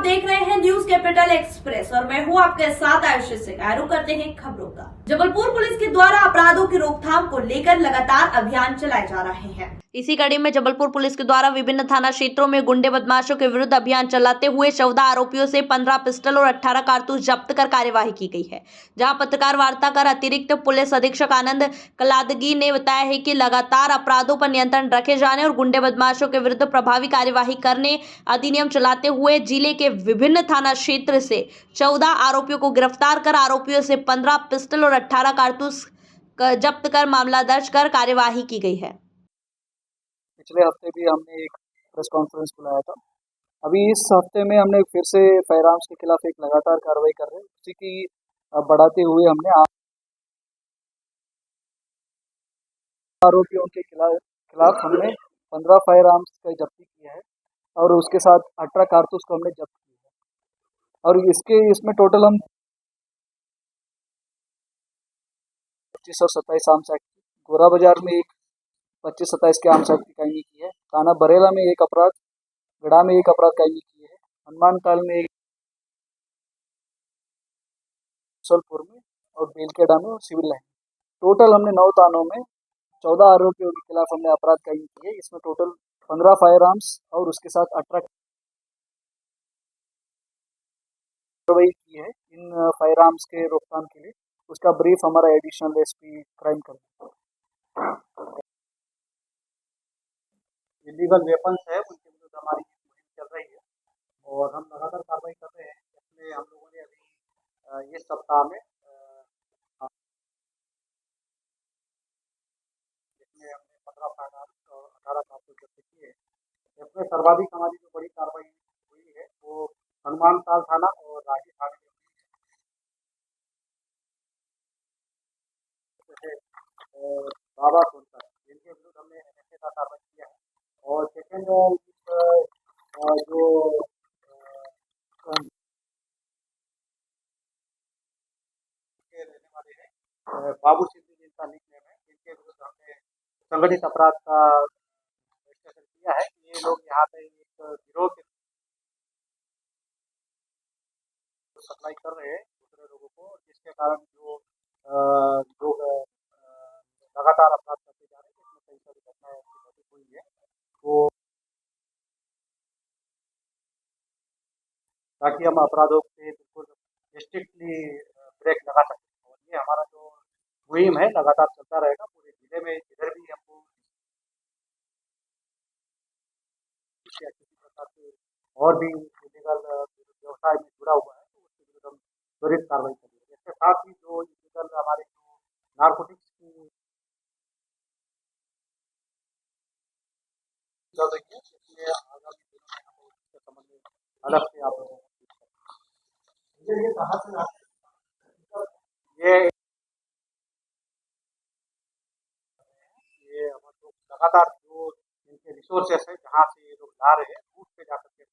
देख रहे हैं न्यूज कैपिटल एक्सप्रेस और मैं हूं आपके साथ आयुषी सिंह। आरू करते हैं खबरों का। जबलपुर पुलिस के द्वारा अपराधों की रोकथाम को लेकर लगातार अभियान चलाए जा रहे हैं। इसी कड़ी में जबलपुर पुलिस के द्वारा विभिन्न थाना क्षेत्रों में गुंडे बदमाशों के विरुद्ध अभियान चलाते हुए 14 आरोपियों से 15 पिस्टल और 18 कारतूस जब्त कर कार्यवाही की गई है। जहां पत्रकार वार्ता कर अतिरिक्त पुलिस अधीक्षक आनंद कलादगी ने बताया है कि लगातार अपराधों पर नियंत्रण रखे जाने और गुंडे बदमाशों के विरुद्ध प्रभावी कार्यवाही करने अधिनियम चलाते हुए जिले के विभिन्न थाना क्षेत्र से 14 आरोपियों को गिरफ्तार कर आरोपियों से 15 पिस्टल और 18 कारतूस जब्त कर मामला दर्ज कर कार्यवाही की गई है। पिछले हफ्ते भी हमने एक प्रेस कॉन्फ्रेंस बुलाया था। अभी इस हफ्ते में हमने फिर से फायर आर्म्स के खिलाफ एक लगातार कार्रवाई कर रहे हैं। उसी की बढ़ाते हुए हमने आरोपियों के खिलाफ हमने 15 फायर आर्म्स का जब्ती किया है और उसके साथ 18 कारतूस को हमने जब्त किया है। और इसमें टोटल हम 25 और 27 आर्म्स एक्ट, गोरा बाजार में एक 25-27 के आर्म्स एक्ट की कायमी की है, थाना बरेला में एक अपराध, गढ़ा में एक अपराध कायमी की है, हनुमान ताल में एक, सोलपुर में और बेलखेड़ा में और सिविल लाइन। टोटल हमने 9 थानों में 14 आरोपियों के खिलाफ हमने अपराध कायमी की है। इसमें टोटल 15 फायर आर्म्स और उसके साथ 18 कार्रवाई की है इन फायर आर्म्स के रोकथाम के लिए। उसका ब्रीफ हमारा एडिशनल एसपी क्राइम कर इलीगल वेपन्स है उनके विरुद्ध हमारी मुहिम चल रही है और हम लगातार कार्रवाई कर रहे हैं। इसमें हम लोगों ने अभी इस सप्ताह में इसमें हमने 15 फायर आर्म्स और 18 कारतूस जब्त किए। इसमें सर्वाधिक हमारी जो बड़ी कार्रवाई हुई है वो हनुमान ताल थाना और राही थाने में बाबा सोनकर इनके विरुद्ध हमने NSA का कार्रवाई किया है। और सेकेंड जो के रहने वाले हैं बाबू सिद्धू जिनका निकनेम है, इनके विरुद्ध हमने संगठित अपराध का रजिस्ट्रेशन किया है। ये लोग यहाँ पे एक गिरोह के सप्लाई कर रहे हैं दूसरे लोगों को, जिसके कारण जो लोग लगातार अपराध करते जा रहे हैं, इसमें कई सारी घटनाएं घटित हुई है। तो ताकि हम अपराधों पे बिल्कुल स्ट्रिक्टली ब्रेक लगा सकें और ये हमारा जो मुहिम है लगातार चलता रहेगा पूरे जिले में। जिधर भी हमको किसी प्रकार से और भी इलीगल व्यवसाय में जुड़ा हुआ है तो उसके विरुद्ध हम त्वरित कार्रवाई करेंगे। इसके साथ ही जो इलीगल हमारे जो नार्कोटिक्स की चल रही है, इसलिए आगामी दिनों में हम इसके संबंध में अलग से आप लोगों को ये कहाँ से ये हम लोग लगातार जो इनके रिसोर्सेस है जहाँ से ये लोग ला रहे हैं उस पे जाकर के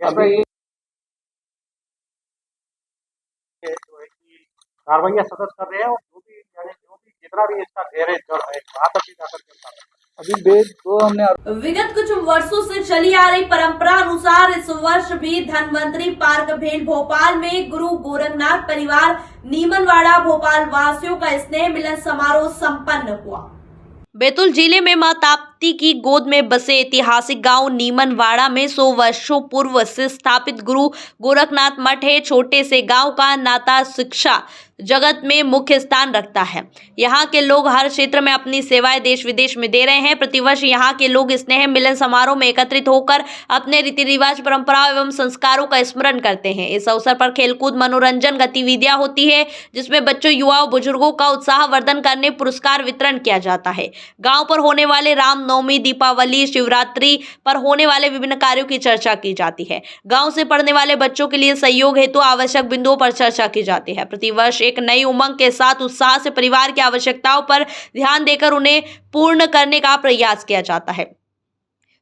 कार्रवाई ये जो है कि कार्रवाइयाँ सतत कर रहे हैं और जो भी जितना भी इसका गहरे जड़ है वहाँ तक भी जाकर के कार्रवाई विगत कुछ वर्षों से चली आ रही परंपरा अनुसार इस वर्ष भी धनवंतरी पार्क भेल भोपाल में गुरु गोरखनाथ परिवार नीमनवाड़ा भोपाल वासियों का स्नेह मिलन समारोह संपन्न हुआ। बैतूल जिले में मां ताप्ती की गोद में बसे ऐतिहासिक गांव नीमनवाड़ा में 100 वर्षों पूर्व से स्थापित गुरु गोरखनाथ मठ है। छोटे से गांव का नाता शिक्षा जगत में मुख्य स्थान रखता है। यहाँ के लोग हर क्षेत्र में अपनी सेवाएं देश विदेश में दे रहे हैं। प्रतिवर्ष यहाँ के लोग स्नेह मिलन समारोह में एकत्रित होकर अपने रीति रिवाज, परंपराओं एवं संस्कारों का स्मरण करते हैं। इस अवसर पर खेलकूद, मनोरंजन गतिविधियां होती है जिसमें बच्चों, युवाओं, बुजुर्गों का उत्साह वर्धन करने पुरस्कार वितरण किया जाता है। गाँव पर होने वाले रामनवमी, दीपावली, शिवरात्रि पर होने वाले विभिन्न कार्यों की चर्चा की जाती है। गाँव से पढ़ने वाले बच्चों के लिए सहयोग हेतु आवश्यक बिंदुओं पर चर्चा की जाती है। प्रतिवर्ष एक नई उमंग के साथ उत्साह से परिवार की आवश्यकताओं पर ध्यान देकर उन्हें पूर्ण करने का प्रयास किया जाता है।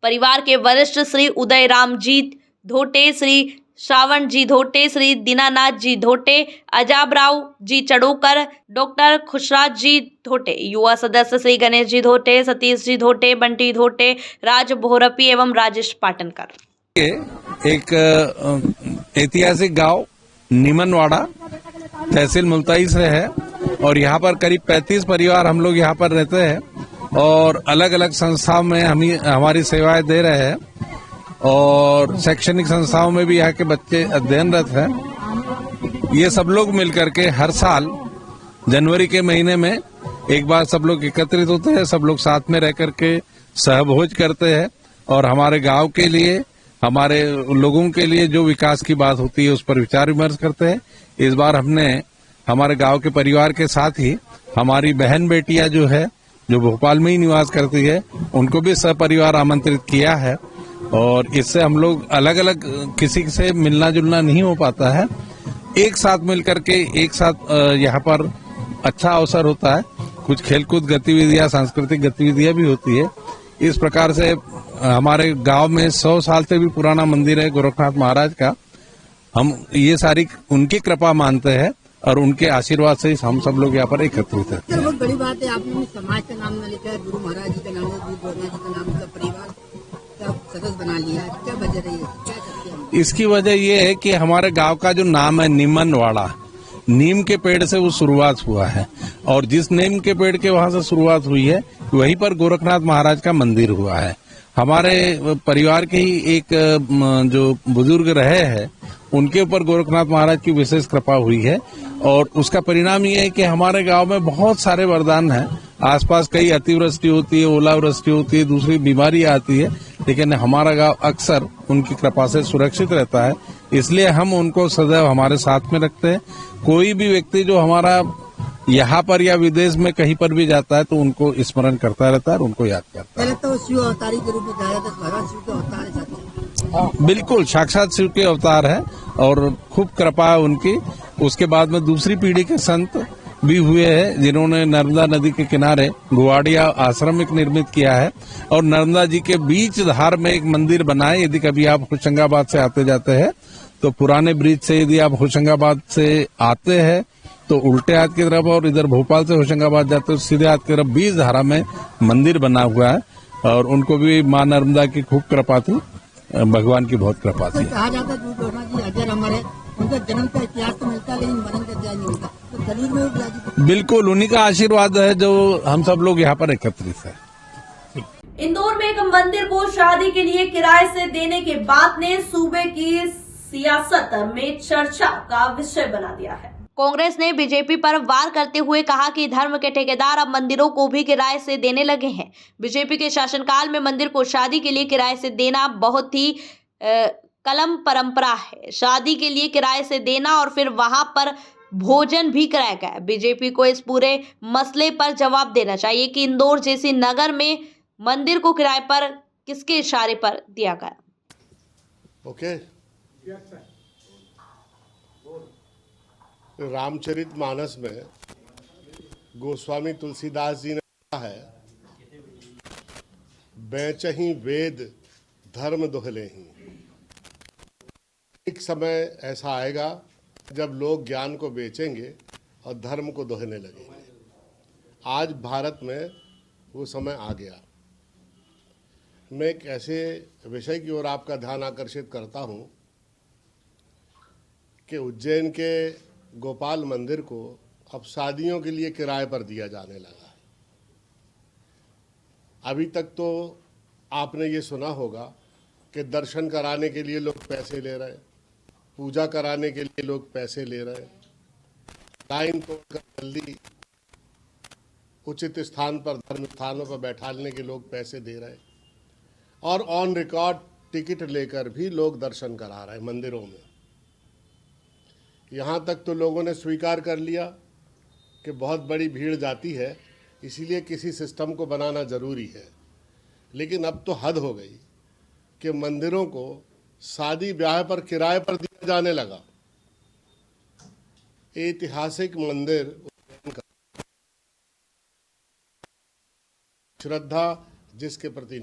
परिवार के वरिष्ठ श्री उदय रामजीत धोटे, श्री श्रावण जी धोटे, श्री दीनानाथ जी धोटे, अजाबराव जी चड़ोकर, डॉक्टर खुशराज जी धोटे, युवा सदस्य श्री गणेश जी धोटे, सतीश जी धोटे, बंटी धोटे, राज बोहरपी एवं राजेश पाटनकर। एक ऐतिहासिक गांव नीमनवाड़ा तहसील मुल्ताई से है और यहाँ पर करीब 35 परिवार हम लोग यहाँ पर रहते हैं और अलग अलग संस्थाओं में हम हमारी सेवाएं दे रहे हैं और शैक्षणिक संस्थाओं में भी यहाँ के बच्चे अध्ययनरत हैं। ये सब लोग मिलकर के हर साल जनवरी के महीने में एक बार सब लोग एकत्रित होते हैं, सब लोग साथ में रह करके सहभोज करते हैं और हमारे गांव के लिए, हमारे लोगों के लिए जो विकास की बात होती है उस पर विचार विमर्श करते हैं। इस बार हमने हमारे गांव के परिवार के साथ ही हमारी बहन बेटियां जो है, जो भोपाल में ही निवास करती है, उनको भी सपरिवार आमंत्रित किया है और इससे हम लोग अलग अलग किसी से मिलना जुलना नहीं हो पाता है। एक साथ मिलकर के एक साथ यहाँ पर अच्छा अवसर होता है, कुछ खेलकूद गतिविधियां, सांस्कृतिक गतिविधियां भी होती है। इस प्रकार से हमारे गांव में 100 साल से भी पुराना मंदिर है गोरखनाथ महाराज का। हम ये सारी उनकी कृपा मानते हैं और उनके आशीर्वाद से हम सब लोग यहाँ पर एकत्रित हैं। बहुत बड़ी बात है, आपने समाज का नाम न लिखा है, गुरु महाराज जी का नाम है, गुरु गोरखनाथ जी का नाम, का परिवार का सदस्य बना लिया। क्या वजह रही है, क्या करते हैं? इसकी वजह ये है कि हमारे गांव का जो नाम है नीमनवाड़ा, नीम के पेड़ से वो शुरुआत हुआ है और जिस नीम के पेड़ के वहां से शुरुआत हुई है वहीं पर गोरखनाथ महाराज का मंदिर हुआ है। हमारे परिवार के ही एक जो बुजुर्ग रहे हैं उनके ऊपर गोरखनाथ महाराज की विशेष कृपा हुई है और उसका परिणाम ये है कि हमारे गांव में बहुत सारे वरदान हैं। आसपास कई अतिवृष्टि होती है, ओलावृष्टि होती है, दूसरी बीमारी आती है, लेकिन हमारा गांव अक्सर उनकी कृपा से सुरक्षित रहता है। इसलिए हम उनको सदैव हमारे साथ में रखते हैं। कोई भी व्यक्ति जो हमारा यहाँ पर या विदेश में कहीं पर भी जाता है तो उनको स्मरण करता रहता है और उनको याद करता है। पहले तो शिव अवतारी के रूप में कहा जाता है, भगवान शिव के अवतार है साथ। बिल्कुल साक्षात शिव के अवतार है और खूब कृपा है उनकी। उसके बाद में दूसरी पीढ़ी के संत भी हुए हैं जिन्होंने नर्मदा नदी के किनारे गुवाड़िया आश्रम एक निर्मित किया है और नर्मदा जी के बीच धार में एक मंदिर बनाए। यदि कभी आप होशंगाबाद से आते जाते हैं तो पुराने ब्रिज से यदि आप होशंगाबाद से आते हैं तो उल्टे हाथ की तरफ और इधर भोपाल से होशंगाबाद जाते हो सीधे हाथ की तरफ बीच धारा में मंदिर बना हुआ है और उनको भी माँ नर्मदा की खूब कृपा थी, भगवान की बहुत कृपा थी। कहा जाता है गुरु गोरखनाथ जी अजर अमर है, उनका जन्म का इतिहास तो मिलता है लेकिन मरण का इतिहास नहीं मिलता, तो दलील में भी बिल्कुल उन्हीं का आशीर्वाद है जो हम सब लोग यहाँ पर एकत्रित है। इंदौर में एक मंदिर को शादी के लिए किराए से देने के बाद ने सूबे की सियासत में चर्चा का विषय बना दिया है। कांग्रेस ने बीजेपी पर वार करते हुए कहा कि धर्म के ठेकेदार अब मंदिरों को भी किराए से देने लगे हैं। बीजेपी के शासनकाल में मंदिर को शादी के लिए किराए से देना बहुत ही कलम परंपरा है। शादी के लिए किराए से देना और फिर वहां पर भोजन भी कराया गया। बीजेपी को इस पूरे मसले पर जवाब देना चाहिए कि इंदौर जैसी नगर में मंदिर को किराए पर किसके इशारे पर दिया गया। ओके। रामचरित मानस में गोस्वामी तुलसीदास जी ने कहा है, बेचहीं वेद धर्म दोहलेहीं। एक समय ऐसा आएगा जब लोग ज्ञान को बेचेंगे और धर्म को दोहने लगेंगे। आज भारत में वो समय आ गया। मैं एक ऐसे विषय की ओर आपका ध्यान आकर्षित करता हूँ कि उज्जैन के गोपाल मंदिर को अब शादियों के लिए किराए पर दिया जाने लगा है। अभी तक तो आपने ये सुना होगा कि दर्शन कराने के लिए लोग पैसे ले रहे हैं, पूजा कराने के लिए लोग पैसे ले रहे हैं, लाइन तोड़कर जल्दी उचित स्थान पर, धर्म स्थानों पर बैठाने के लोग पैसे दे रहे हैं और ऑन रिकॉर्ड टिकट लेकर भी लोग दर्शन करा रहे हैं मंदिरों में। यहाँ तक तो लोगों ने स्वीकार कर लिया कि बहुत बड़ी भीड़ जाती है, इसीलिए किसी सिस्टम को बनाना जरूरी है। लेकिन अब तो हद हो गई कि मंदिरों को शादी ब्याह पर किराए पर दिया जाने लगा। ऐतिहासिक मंदिर श्रद्धा जिसके प्रति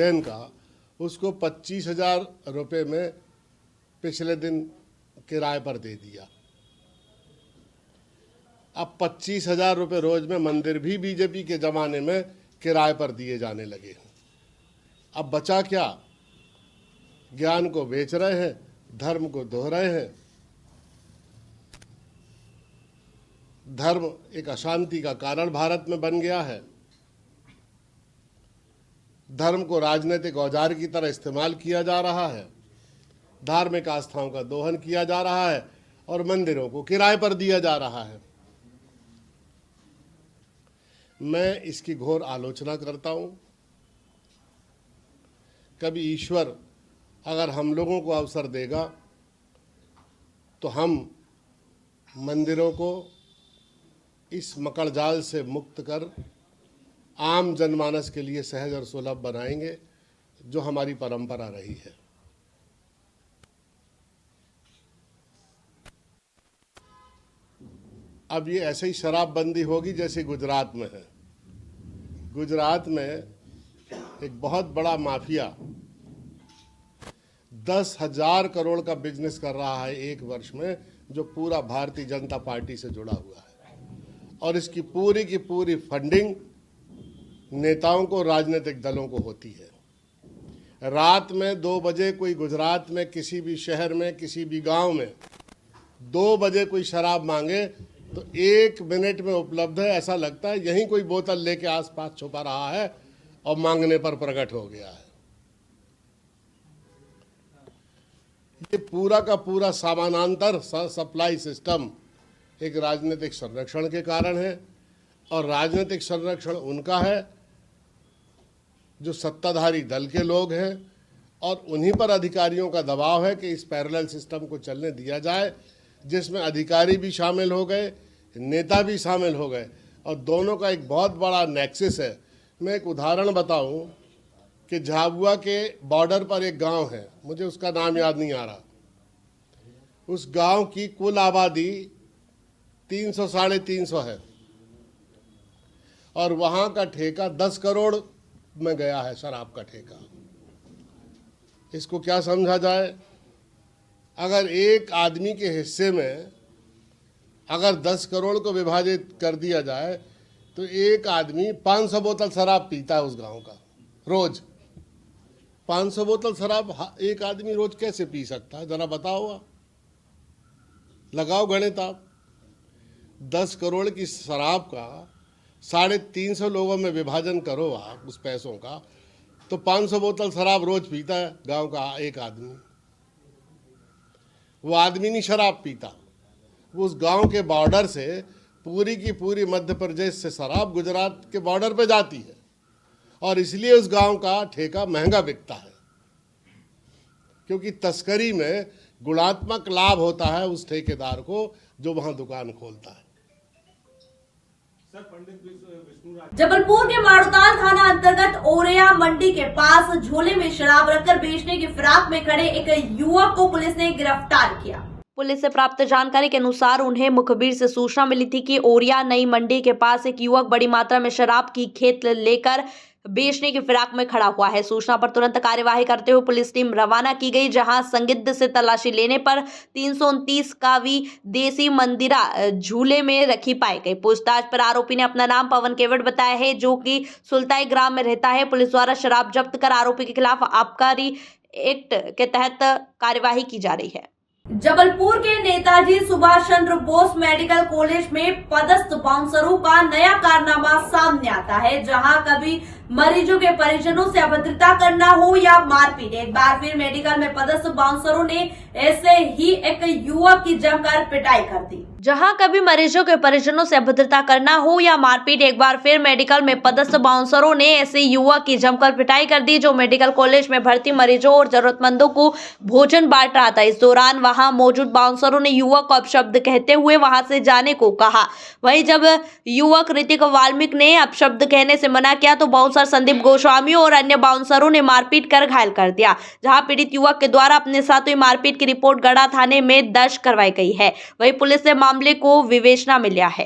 ट्रेन का, उसको 25,000 रुपये में पिछले दिन किराए पर दे दिया। अब 25,000 रुपये रोज में मंदिर भी बीजेपी के ज़माने में किराए पर दिए जाने लगे। अब बचा क्या? ज्ञान को बेच रहे हैं, धर्म को दोह रहे हैं। धर्म एक अशांति का कारण भारत में बन गया है। धर्म को राजनीतिक औजार की तरह इस्तेमाल किया जा रहा है, धार्मिक आस्थाओं का दोहन किया जा रहा है और मंदिरों को किराए पर दिया जा रहा है। मैं इसकी घोर आलोचना करता हूं। कभी ईश्वर अगर हम लोगों को अवसर देगा तो हम मंदिरों को इस मकड़जाल से मुक्त कर आम जनमानस के लिए सहज और सुलभ बनाएंगे, जो हमारी परंपरा रही है। अब ये ऐसे ही शराबबंदी होगी जैसे गुजरात में है। गुजरात में एक बहुत बड़ा माफिया 10,000 करोड़ का बिजनेस कर रहा है एक वर्ष में, जो पूरा भारतीय जनता पार्टी से जुड़ा हुआ है, और इसकी पूरी की पूरी फंडिंग नेताओं को, राजनीतिक दलों को होती है। रात में 2 बजे कोई गुजरात में किसी भी शहर में, किसी भी गांव में 2 बजे कोई शराब मांगे तो 1 मिनट में उपलब्ध है। ऐसा लगता है यहीं कोई बोतल लेके आसपास छुपा रहा है और मांगने पर प्रकट हो गया है। ये पूरा का पूरा समानांतर सप्लाई सिस्टम एक राजनीतिक संरक्षण के कारण है, और राजनीतिक संरक्षण उनका है जो सत्ताधारी दल के लोग हैं, और उन्हीं पर अधिकारियों का दबाव है कि इस पैरेलल सिस्टम को चलने दिया जाए, जिसमें अधिकारी भी शामिल हो गए, नेता भी शामिल हो गए, और दोनों का एक बहुत बड़ा नेक्सस है। मैं एक उदाहरण बताऊं कि झाबुआ के बॉर्डर पर एक गांव है, मुझे उसका नाम याद नहीं आ रहा। उस गांव की कुल आबादी 300 साढ़े 300 है, और वहां का ठेका 10 करोड़ में गया है, शराब का ठेका। इसको क्या समझा जाए? अगर एक आदमी के हिस्से में अगर 10 करोड़ को विभाजित कर दिया जाए तो एक आदमी 500 बोतल शराब पीता है उस गांव का रोज। 500 बोतल शराब एक आदमी रोज कैसे पी सकता है? जरा बताओ आप, लगाओ गणित आप। 10 करोड़ की शराब का 350 लोगों में विभाजन करो आप उस पैसों का, तो 500 बोतल शराब रोज पीता है गांव का एक आदमी। वो आदमी नहीं शराब पीता, वो उस गांव के बॉर्डर से पूरी की पूरी मध्य प्रदेश से शराब गुजरात के बॉर्डर पे जाती है, और इसलिए उस गांव का ठेका महंगा बिकता है, क्योंकि तस्करी में गुणात्मक लाभ होता है उस ठेकेदार को जो वहां दुकान खोलता है। जबलपुर के माड़ोताल थाना अंतर्गत ओरेया मंडी के पास झोले में शराब रखकर बेचने की फिराक में खड़े एक युवक को पुलिस ने गिरफ्तार किया। पुलिस से प्राप्त जानकारी के अनुसार उन्हें मुखबिर से सूचना मिली थी कि ओरिया नई मंडी के पास एक युवक बड़ी मात्रा में शराब की खेत लेकर बेचने की फिराक में खड़ा हुआ है। सूचना पर तुरंत कार्यवाही करते हुए पुलिस टीम रवाना की गई, जहां संदिग्ध से तलाशी लेने पर 329 कावी देसी मंदिरा झूले में रखी पाई गई। पूछताछ पर आरोपी ने अपना नाम पवन केवट बताया है, जो कि सुल्ताई ग्राम में रहता है। पुलिस द्वारा शराब जब्त कर आरोपी के खिलाफ आबकारी एक्ट के तहत कार्यवाही की जा रही है। जबलपुर के नेताजी सुभाष चंद्र बोस मेडिकल कॉलेज में पदस्थ बाउंसरों का नया कारनामा सामने आता है, जहां कभी मरीजों के परिजनों से अभद्रता करना हो या मारपीट। एक बार फिर मेडिकल में पदस्थ बाउंसरों ने ऐसे ही एक युवक की जमकर पिटाई कर दी। जहां कभी मरीजों के परिजनों से अभद्रता करना हो या मारपीट, एक बार फिर मेडिकल में पदस्थ बाउंसरों ने ऐसे युवक की जमकर पिटाई कर दी, जो मेडिकल कॉलेज में भर्ती मरीजों और जरूरतमंदों को भोजन बांट रहा था। इस दौरान वहां मौजूद बाउंसरों ने युवक को अपशब्द कहते हुए वहां से जाने को कहा। वहीं जब युवक ऋतिक वाल्मीकि ने अपशब्द कहने से मना किया तो बाउंसर संदीप गोस्वामी और अन्य बाउंसरों ने मारपीट कर घायल कर दिया। जहां पीड़ित युवक के द्वारा अपने साथ हुई मारपीट की रिपोर्ट गढ़ा थाने में दर्ज करवाई गई है। वहीं पुलिस ने मामले को विवेचना में लिया है।